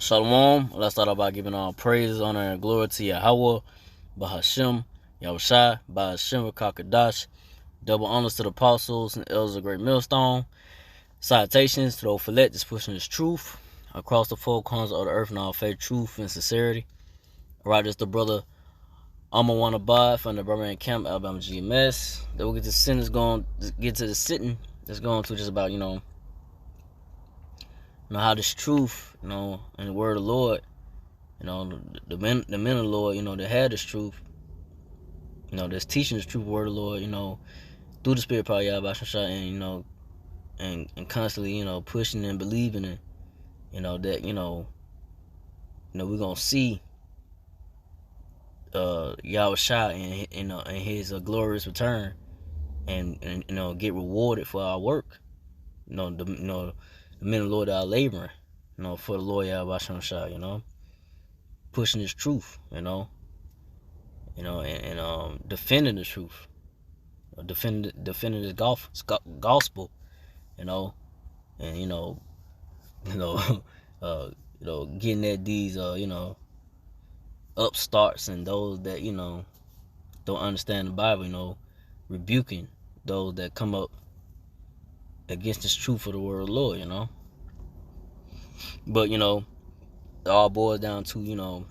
Shalom. Let's start out by giving all praises, honor, and glory to Yahweh, Bahashem, Yahushai, Bahashem, Kakadash. Double honors to the apostles and elders of Great Millstone. Salutations to the Ophelet that's pushing this truth across the four corners of the earth in all faith, truth, and sincerity. Right, it's the brother Amawanabad from the Birmingham Camp, Alabama GMS. Then we'll get to sin is going to get to the sitting. That's going to just about, how this truth, and the word of the Lord, the men of the Lord, that had this truth, that's teaching this truth, word of the Lord, through the Spirit power, Yahweh Shai, and constantly, pushing and believing it, that, we're gonna see Yahweh Shai and his glorious return, and get rewarded for our work, the men of the Lord that are laboring, for the Lord Yahweh Shai, pushing this truth, and defending the truth, defending this gospel, and getting at these upstarts and those that don't understand the Bible, rebuking those that come up against this truth of the word of the Lord, But it all boils down to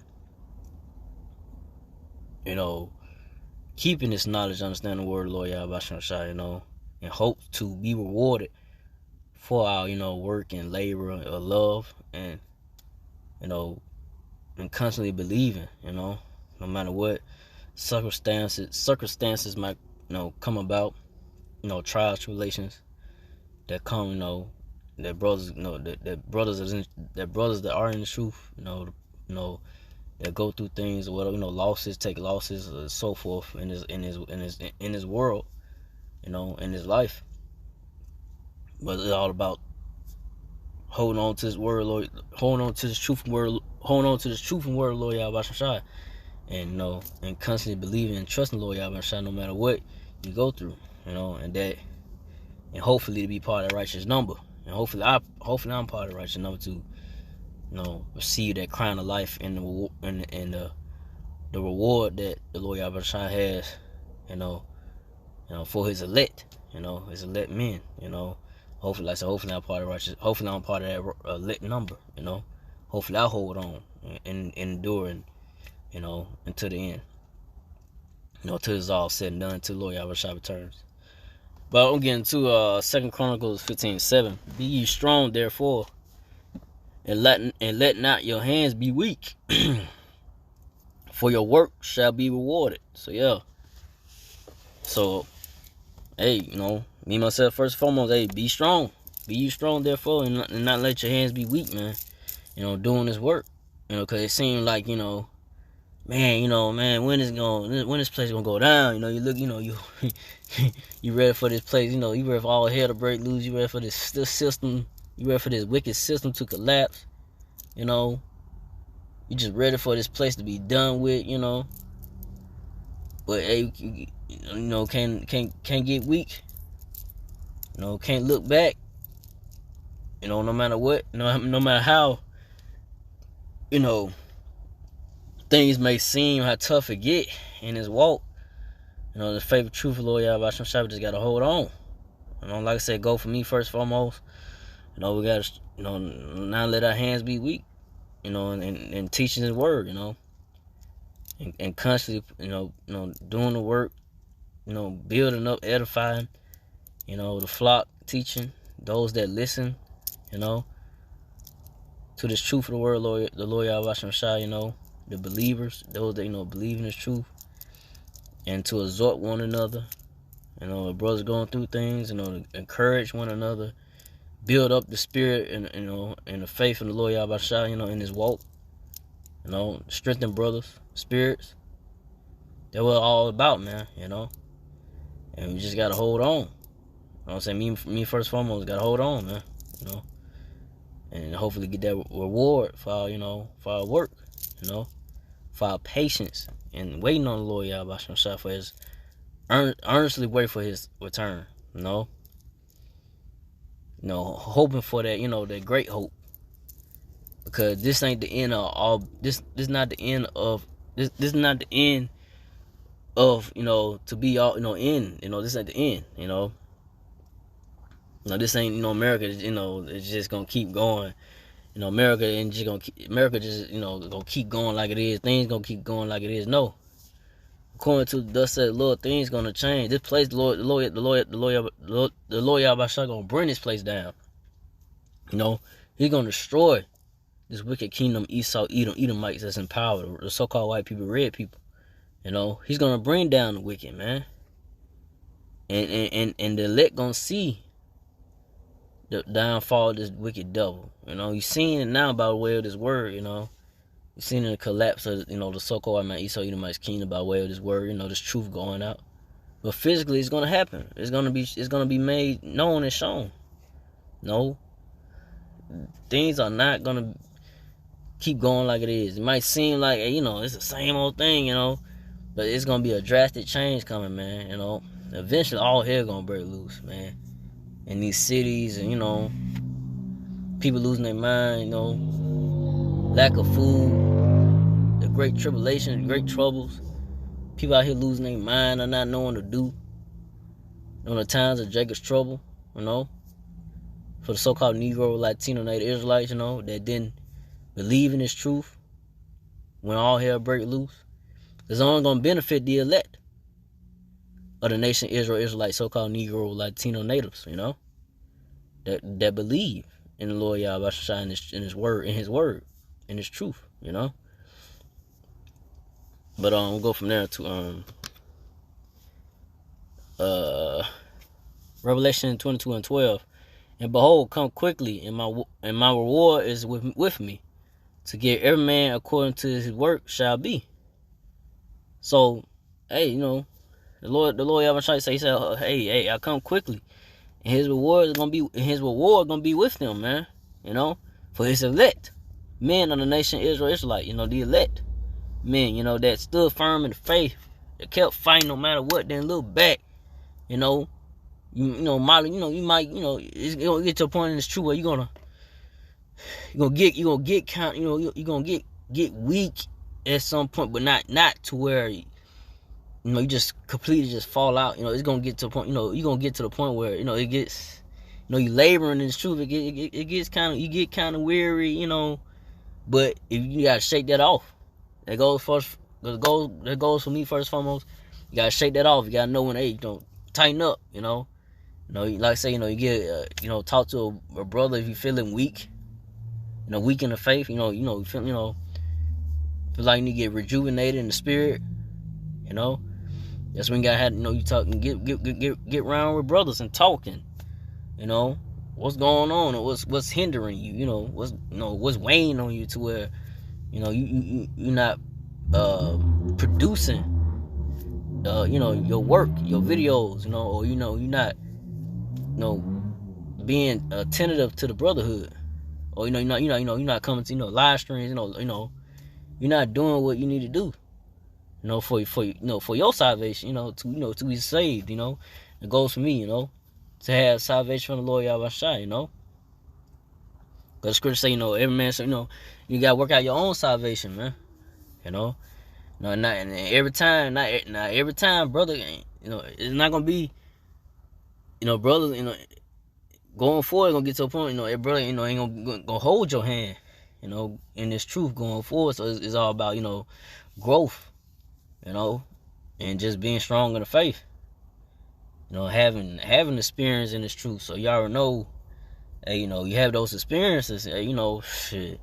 keeping this knowledge, understanding the word of the Lord Yahweh Shai, and hope to be rewarded for our work and labor of love, and and constantly believing, no matter what circumstances might come about, trials, tribulations that come, that brothers that brothers that are in the truth, that go through things or whatever, losses, take losses, and so forth in this world, in this life. But it's all about holding on to this word, Lord, holding on to this truth and word, holding on to this truth and word, Lord Yahweh Shai, and and constantly believing and trusting Lord Yahweh Shai no matter what you go through, and that, and hopefully to be part of that righteous number, and hopefully I'm part of the righteous number to receive that crown of life and the reward that the Lord Yahweh Shai has, for his elect, his elect men, Hopefully, like I said, hopefully I'm part of righteous. Hopefully I'm part of that elect number, Hopefully I hold on and endure, until the end, till it's all said and done, until Lord Yahweh Shai returns. But I'm getting to 2 Chronicles 15:7. Be ye strong, therefore, and let not your hands be weak, for your work shall be rewarded. So yeah. So, hey, me myself first and foremost, hey, be strong. Be you strong, therefore, and not let your hands be weak, man. Doing this work. Because it seemed like, man, when this place gonna go down? You look, you you ready for this place? You ready for all hell to break loose? You ready for this system? You ready for this wicked system to collapse? You just ready for this place to be done with? But hey, can't get weak. Can't look back. No matter what, no matter how, things may seem how tough it get in this walk. The favorite truth of Lord Yahweh Shai, just gotta hold on. Like I said, go for me first and foremost. We gotta, not let our hands be weak. And teaching His word. And constantly, doing the work. Building up, edifying. The flock, teaching those that listen. To this truth of the word, the Lord Yahweh Shai, the believers, those that, believe in this truth, and to exhort one another, the brothers going through things, to encourage one another, build up the spirit and the faith in the Lord Yahweh Shai, in this walk, strengthen brothers' spirits. That's what it's all about, man, and we just gotta hold on. I'm saying, me first and foremost, gotta hold on, man, and hopefully get that reward for our, for our work, for our patience and waiting on the Lord Yahweh Shai for His earnestly wait for His return, hoping for that, that great hope, because this ain't the end of all. This not the end of this. This is not the end of, to be all, end. This ain't the end. This ain't, America. It's just gonna keep going. America and just America just gonna keep going like it is. Things gonna keep going like it is. No, according to thus said the Lord, things gonna change. This place, the Lord Yahweh gonna bring this place down. He's gonna destroy this wicked kingdom, Esau, Edomites that's in power, the so-called white people, red people. He's gonna bring down the wicked, man. And the elect gonna see the downfall of this wicked devil. You seeing it now by way of this word. You seeing the collapse of the so-called Esau, Edomites kingdom by way of this word. This truth going out. But physically, it's gonna happen. It's gonna be made known and shown. No, things are not gonna keep going like it is. It might seem like, it's the same old thing, but it's gonna be a drastic change coming, man. Eventually all hell gonna break loose, man. In these cities, and people losing their mind, lack of food, the great tribulation, the great troubles, people out here losing their mind and not knowing what to do. During the times of Jacob's trouble, for the so-called Negro, Latino, Native Israelites, that didn't believe in this truth, when all hell break loose, it's only going to benefit the elect of the nation Israel, Israelites, so-called Negro, Latino natives, that believe in the Lord Yahweh in his word, in his truth, But we'll go from there to Revelation 22:12. And behold, come quickly, and my reward is with me, to give every man according to his work shall be. So, hey, the Lord Yahweh say, he said, hey, I come quickly, and his reward gonna be with them, man. For his elect men of the nation Israel, Israelite, the elect men, that stood firm in the faith, that kept fighting no matter what, then look back, you might, it's gonna get to a point in this truth where you're gonna get weak at some point, but not to where you just completely just fall out. It's gonna get to a point. You're gonna get to the point where it gets, you laboring in this truth. It gets kind of, you get kind of weary, But if you gotta shake that off, that goes for me first and foremost. You gotta shake that off. You gotta know when, hey, tighten up. Like I say, you get, talk to a brother if you feeling weak. Weak in the faith. Feel like you need to get rejuvenated in the spirit. That's when you gotta have, you talk and get around with brothers and talking. What's going on, or what's hindering you. What's weighing on you to where, you're not producing, your work, your videos, or you're not, being attentive to the brotherhood, or you're not coming to live streams, you're not doing what you need to do, for your salvation, to be saved, it goes for me, to have salvation from the Lord Yahweh, because the scripture say, every man, so you gotta work out your own salvation, man, not every time, brother, it's not gonna be, brothers, going forward, gonna get to a point, brother, ain't gonna hold your hand, in this truth going forward. So it's all about, growth, and just being strong in the faith, having experience in this truth. So you already know, hey, you have those experiences, shit,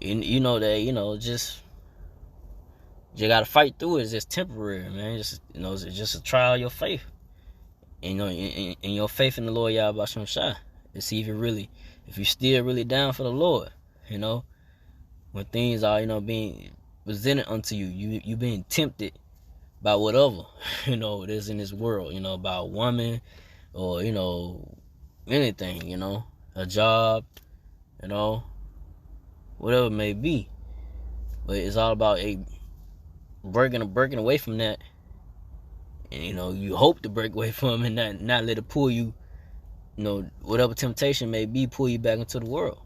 that, just you gotta fight through it. It's just temporary, man. It's just a trial of your faith. In your faith in the Lord Yahweh Shai, to see if you're still really down for the Lord, when things are, being presented unto you being tempted by whatever, it is in this world, by a woman, or, anything, a job, whatever it may be. But it's all about breaking away from that. And, you hope to break away from it and not let it pull you, whatever temptation may be, pull you back into the world.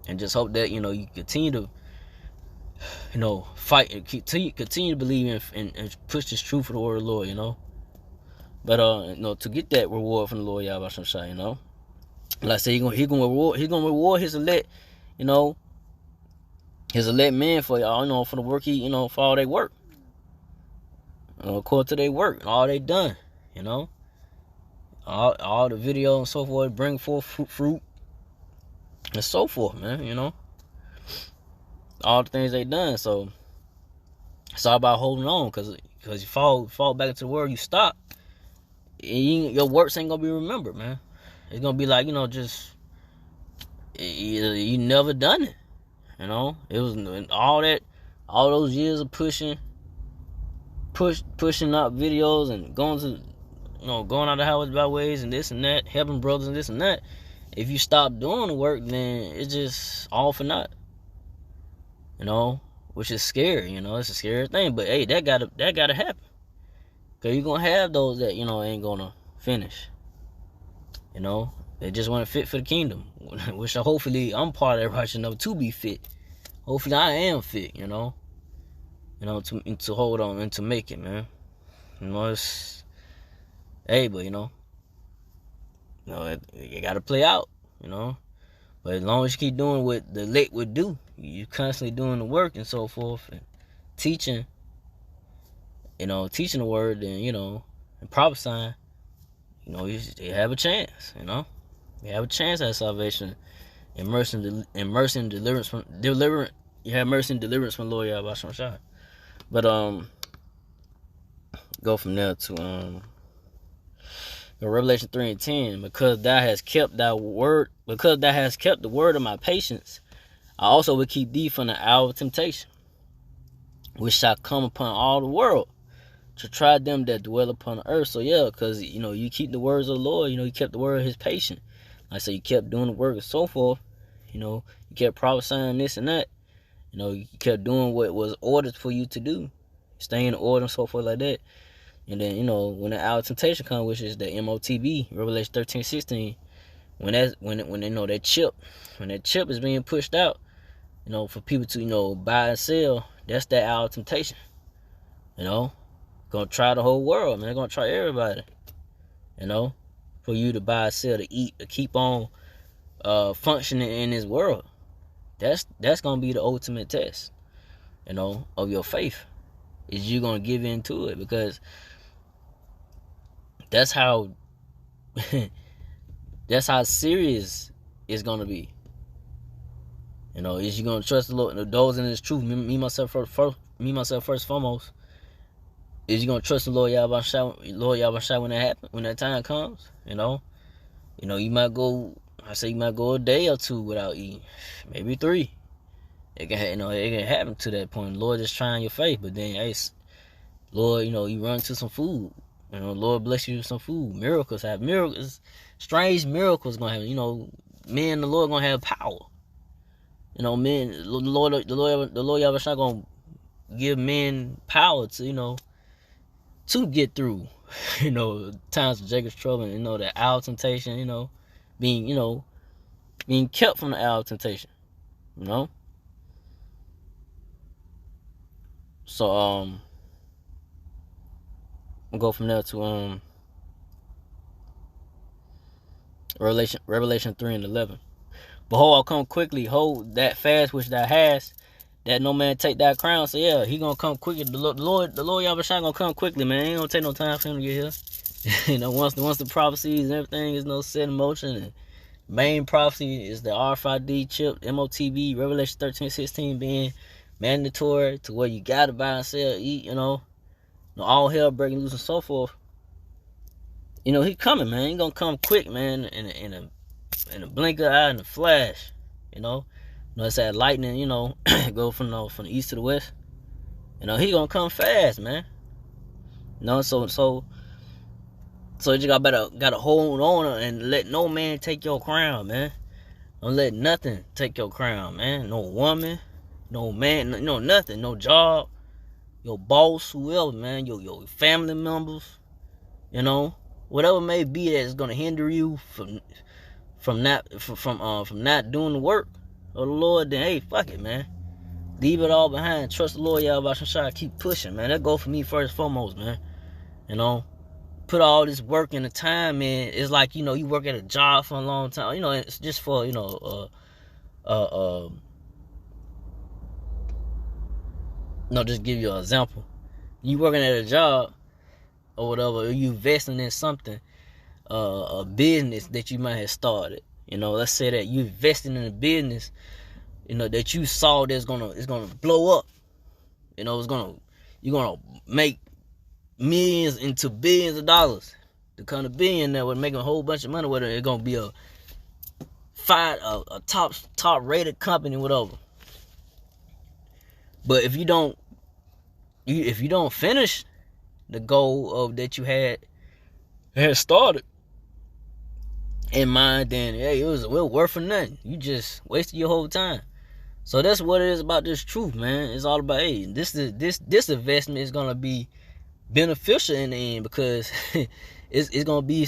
And just hope that, you continue to, fight and continue to believe and push this truth for the word of the Lord. But to get that reward from the Lord Yahweh Shai, like I said, he gonna reward his elect, his elect men for y'all, for the work for all they work, according to their work and all they done, all the video and so forth, bring forth fruit and so forth, man. All the things they done. So it's all about holding on, because you fall back into the word, you stop, your works ain't gonna be remembered, man. It's gonna be like, just you never done it. It was all those years of pushing up videos and going out the highways, byways, and this and that, helping brothers and this and that. If you stop doing the work, then it's just all for naught. Which is scary. It's a scary thing. But hey, that gotta happen. Cause you're gonna have those that ain't gonna finish. They just want to fit for the kingdom. Which hopefully I'm part of that righteous enough to be fit. Hopefully I am fit. To hold on and to make it, man. It's but you gotta play out. But as long as you keep doing what the elect would do, you constantly doing the work and so forth, and teaching the word, and and prophesying, you have a chance. You have a chance at salvation, and mercy and deliverance from You have mercy and deliverance from Lord Yahweh Shai. But go from there to Revelation 3:10. Because thou hast kept the word of my patience, I also will keep thee from the hour of temptation, which shall come upon all the world, to try them that dwell upon the earth. So yeah, because you keep the words of the Lord. You kept the word of his patience. Like I said, you kept doing the work and so forth. You kept prophesying this and that. You kept doing what was ordered for you to do, stay in order and so forth like that. And then when the hour of temptation comes, which is the MOTB, Revelation 13:16, when that chip is being pushed out, for people to buy and sell, that's that hour of temptation. Gonna try the whole world, man. They're gonna try everybody. For you to buy, sell, to eat, to keep on functioning in this world. That's gonna be the ultimate test, of your faith. Is you gonna give in to it? Because that's how serious it's gonna be. Is you gonna trust the Lord, those in His truth? Me myself first foremost. Is you gonna trust the Lord Yahweh Shai when that time comes? You might go. I say you might go a day or two without eating, maybe 3. It can happen to that point. Lord just trying your faith, but then hey, Lord, you run to some food. Lord bless you with some food. Miracles happen. Strange miracles gonna happen. Men, the Lord gonna have power. Men, the Lord Yahweh Shai gonna give men power to to get through, times of Jacob's trouble, and the hour of temptation, being kept from the hour of temptation, So we'll go from there to Revelation 3:11. Behold, I'll come quickly. Hold that fast which thou hast, that no man take thy crown. So yeah, he gonna come quickly. The Lord Yahweh Shai gonna come quickly, man. Ain't gonna take no time for him to get here. Once the prophecies and everything is set in motion, and main prophecy is the RFID chip, MOTB, Revelation 13:16 being mandatory to where you gotta buy and sell, eat, all hell breaking loose and so forth. He coming, man. He gonna come quick, man, in a blink of an eye, in a flash. It's that lightning, go from the east to the west. He gonna come fast, man. So you just gotta hold on and let no man take your crown, man. Don't let nothing take your crown, man. No woman, no man, nothing, no job, your boss, whoever, man, your family members, whatever it may be that's gonna hinder you from not doing the work, of the Lord, then hey, fuck it, man. Leave it all behind. Trust the Lord, y'all, about some keep pushing, man. That go for me first and foremost, man. You know, put all this work and the time in. It's like, you know, you work at a job for a long time. You know, it's just for, you know, just give you an example. You working at a job or whatever, or you investing in something, a business that you might have started. You know, let's say that you investing in a business, you know, that you saw that's it's gonna blow up. You know, you're gonna make millions into billions of dollars. The kind of billion that would make a whole bunch of money, whether it's gonna be a top rated company, whatever. But if you don't finish the goal of that you had started in mind, then hey, it was worth for nothing. You just wasted your whole time. So that's what it is about this truth, man. It's all about, hey, this investment is gonna be beneficial in the end, because it's gonna be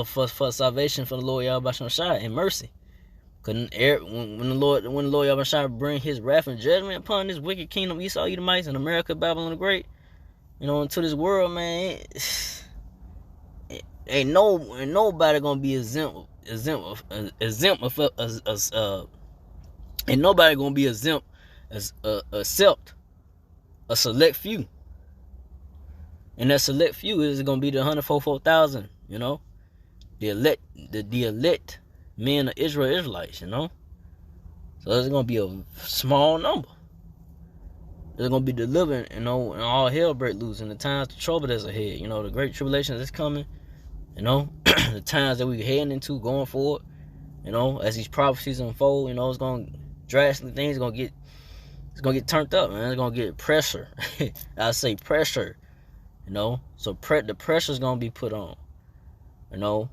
for salvation for the Lord Yahweh Shai and mercy. Cause when the Lord Yahweh Shai bring His wrath and judgment upon this wicked kingdom, Esau, Edomites, and America, Babylon the Great, you know, into this world, man, ain't nobody gonna be exempt. Ain't nobody gonna be exempt except a select few. And that select few is gonna be the 144,000, you know, the elect men of Israelites, you know. So it's gonna be a small number. They're gonna be delivered, you know, and all hell break loose in the times of trouble that's ahead. You know, the great tribulation that's coming. You know, the times that we're heading into going forward. You know, as these prophecies unfold, you know, it's gonna drastically things gonna get turned up, man. It's gonna get pressure. I say pressure. You know, so the pressure's gonna be put on. You know,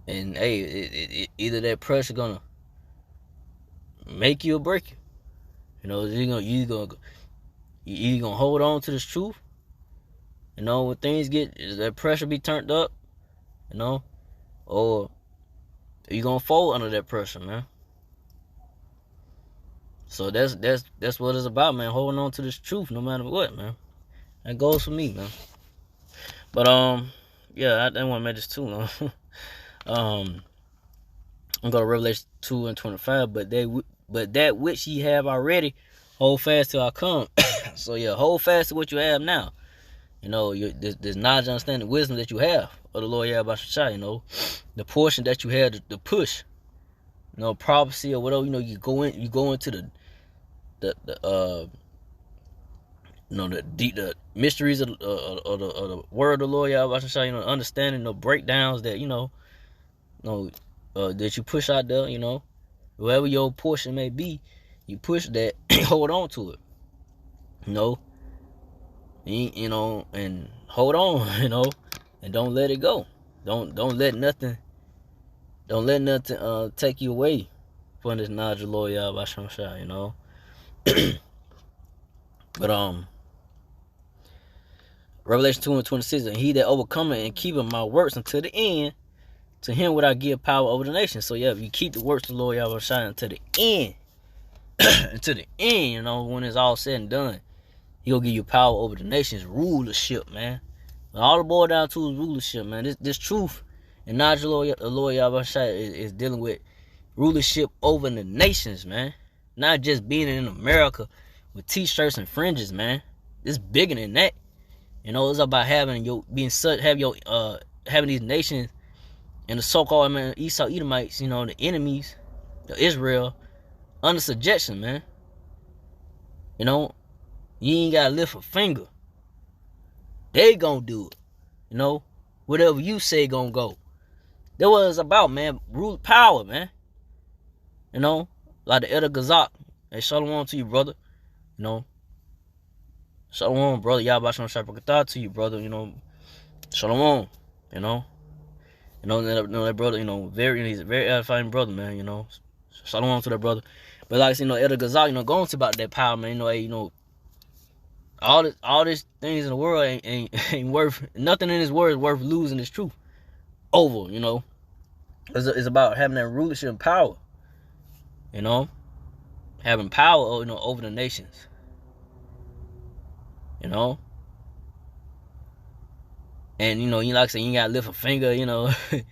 and hey, either that pressure gonna make you or break you. You know, you gonna hold on to this truth. You know, when things get that pressure be turned up. You know, or you gonna fold under that pressure, man. So that's what it's about, man. Holding on to this truth, no matter what, man. That goes for me, man. But yeah, I didn't want to make this too long. I'm going to Revelation 2:25. But that which ye have already, hold fast till I come. So yeah, hold fast to what you have now. You know, there's knowledge, understanding, wisdom that you have of the Lord Yahweh Shai. You know, the portion that you had to push. You know, prophecy or whatever. You know, you go into the mysteries of the word of the Lord Yahweh Shai. You know, understanding the breakdowns that that you push out there. You know, wherever your portion may be, you push that, hold on to it. You know. You know, and hold on, you know, and don't let it go. Don't let nothing take you away from this knowledge of Lord Yahweh Shai, you know. But Revelation 2:26, and he that overcometh and keepeth my works until the end, to him would I give power over the nation. So yeah, if you keep the works of the Lord Yahweh Shai until the end, you know, when it's all said and done, He'll give you power over the nation's rulership, man. All it boils down to is rulership, man. This truth and knowledge of the Lord Yahweh Shai is dealing with rulership over the nations, man. Not just being in America with t-shirts and fringes, man. It's bigger than that. You know, it's about having these nations and the so-called Esau Edomites, you know, the enemies of Israel, under subjection, man. You know. You ain't gotta lift a finger. They gonna do it. You know? Whatever you say gonna go. That's what it's about, man. Rule power, man. You know? Like the Elder Gazak. Hey, shalom to you, brother. You know? Shalom, brother. Yahweh Shalom Shabbat to you, brother. You know? Shalom. You know? You know that brother, you know, he's a very edifying brother, man, you know? Shalom to that brother. But like I said, you know, Elder Gazak, you know, going to about that power, man. You know, hey, you know, all these things in the world ain't worth nothing. In this world is worth losing this truth over. You know, it's about having that rulership and power. you know, having power, you know, over the nations, you know. And, you know, you like I said, you ain't gotta lift a finger, you know. You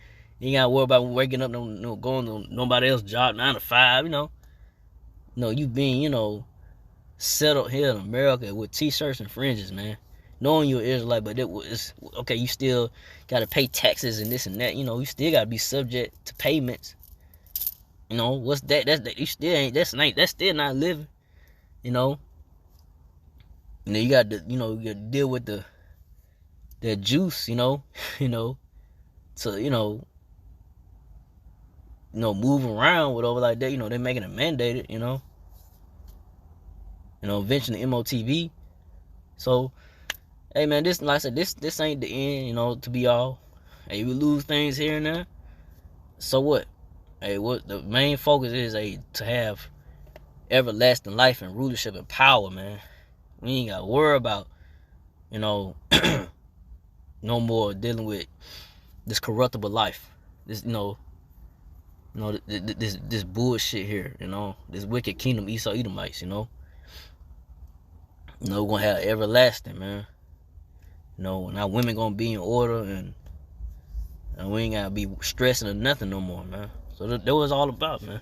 ain't gotta worry about waking up, going to nobody else's job, 9 to 5, you know. No, you being, you know, settled here in America with t-shirts and fringes, man. Knowing you're Israelite, but it was okay. You still gotta pay taxes and this and that. You know, you still gotta be subject to payments. You know, what's that? You still ain't. That's still not living. You know. You got to, you gotta deal with the juice. You know, you know, to move around whatever like that. You know, they're making it mandated. You know, eventually MOTV. So, hey man, this, like I said, this ain't the end. You know, to be all. Hey, we lose things here and there. So what? Hey, what the main focus is to have everlasting life and rulership and power, man. We ain't gotta worry about, no more dealing with this corruptible life. This, this bullshit here, this wicked kingdom Esau Edomites, we're gonna have everlasting, man. Now women gonna be in order, and we ain't gotta be stressing or nothing no more, man. So that was all about, man.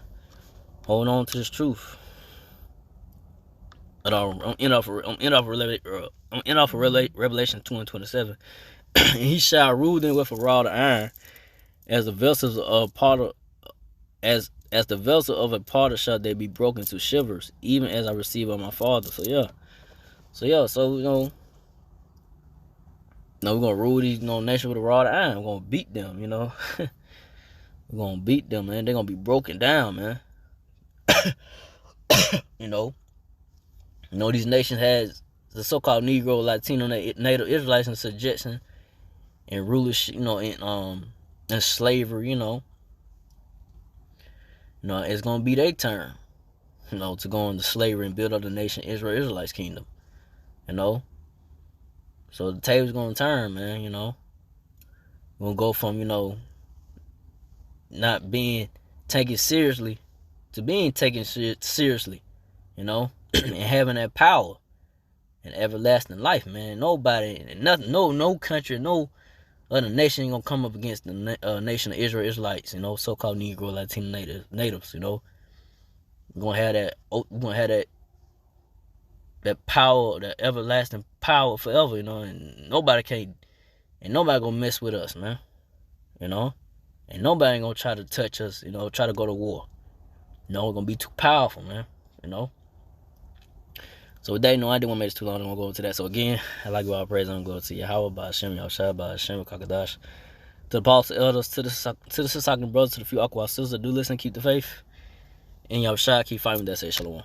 Hold on to this truth. I'm end off Revelation 2:27. And he shall rule them with a rod of iron, as the vessels of potter, as the vessel of a potter shall they be broken to shivers, even as I receive of my Father. So we're gonna rule these nations with a rod of iron. We're gonna beat them, We're gonna beat them, man. They're gonna be broken down, man. These nations has the so-called Negro, Latino, Native Israelites in subjection and rulership, and slavery, it's gonna be their turn, to go into slavery and build up the nation Israelites kingdom, So the table's gonna turn, man, We're gonna go from, not being taken seriously to being taken seriously, and having that power and everlasting life, man. Nobody, nothing, no country, no other nation ain't gonna come up against the nation of Israelites, so-called Negro, Latino natives, We're gonna have that power, that everlasting power forever, and nobody gonna mess with us, man, and nobody ain't gonna try to touch us, try to go to war. We're gonna be too powerful, man, So with that, I didn't want to make this too long. I don't want to go into that. So again, I like all praise and glory to Yahweh, by Hashem, Yahushua, by Hashem, Kakadash. To the apostles, elders, to the Sisakan brothers, to the few Aqua sisters that do listen, keep the faith. And Yahushua, keep fighting with that. Say shalom.